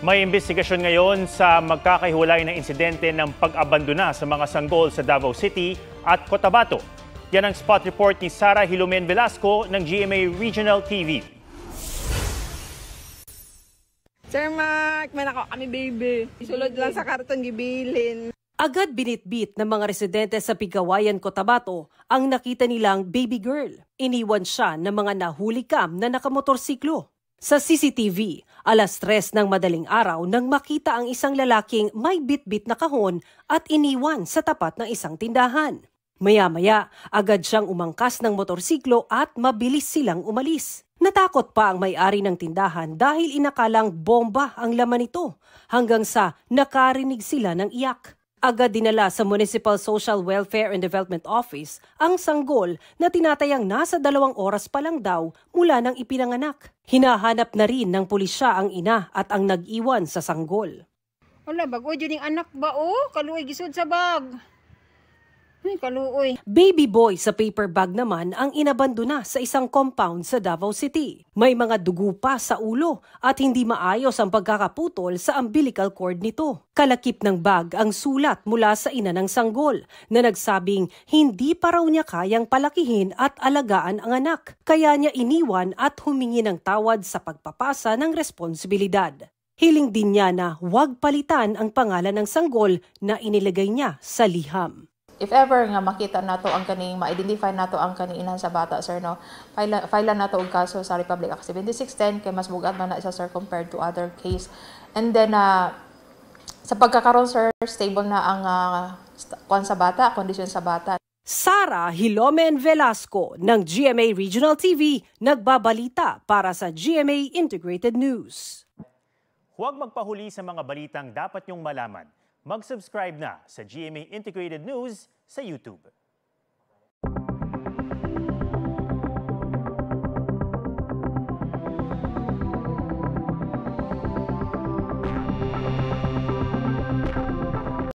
May investigasyon ngayon sa magkakahiwalay na insidente ng pag-abandona sa mga sanggol sa Davao City at Cotabato. Yan ang spot report ni Sara Hilomen Velasco ng GMA Regional TV. Sir Mark, man ako kami baby. Isulod lang sa karton gibilin. Agad binitbit ng mga residente sa Pigawayan, Cotabato ang nakita nilang baby girl. Iniwan siya ng mga nahuli cam na nakamotorsiklo. Sa CCTV, alas 3 ng madaling araw nang makita ang isang lalaking may bitbit na kahon at iniwan sa tapat ng isang tindahan. Maya-maya, agad siyang umangkas ng motorsiklo at mabilis silang umalis. Natakot pa ang may-ari ng tindahan dahil inakalang bomba ang laman nito hanggang sa nakarinig sila ng iyak. Agad dinala sa Municipal Social Welfare and Development Office ang sanggol na tinatayang nasa 2 oras pa lang daw mula nang ipinanganak. Hinahanap na rin ng pulisya ang ina at ang nag-iwan sa sanggol. Wala, bago dyan yung anak ba kaluoy gisod sa bag. Kaluoy. Baby boy sa paper bag naman ang inabandona sa isang compound sa Davao City. May mga dugo pa sa ulo at hindi maayos ang pagkakaputol sa umbilical cord nito. Kalakip ng bag ang sulat mula sa ina ng sanggol na nagsabing hindi pa raw niya kayang palakihin at alagaan ang anak. Kaya niya iniwan at humingi ng tawad sa pagpapasa ng responsibilidad. Hiling din niya na huwag palitan ang pangalan ng sanggol na inilagay niya sa liham. If ever nga makita nato ang kaning ma-identify nato ang kaning inan sa bata, sir, no, file nato og kaso sa Republic Act 7610 kay mas bugad man na isa, sir, compared to other case. And then sa pagkakaroon, sir, stable na ang sa bata, kondisyon sa bata. Sara Hilomen Velasco ng GMA Regional TV nagbabalita para sa GMA Integrated News. Huwag magpahuli sa mga balitang dapat niyong malaman. Mag-subscribe na sa GMA Integrated News sa YouTube.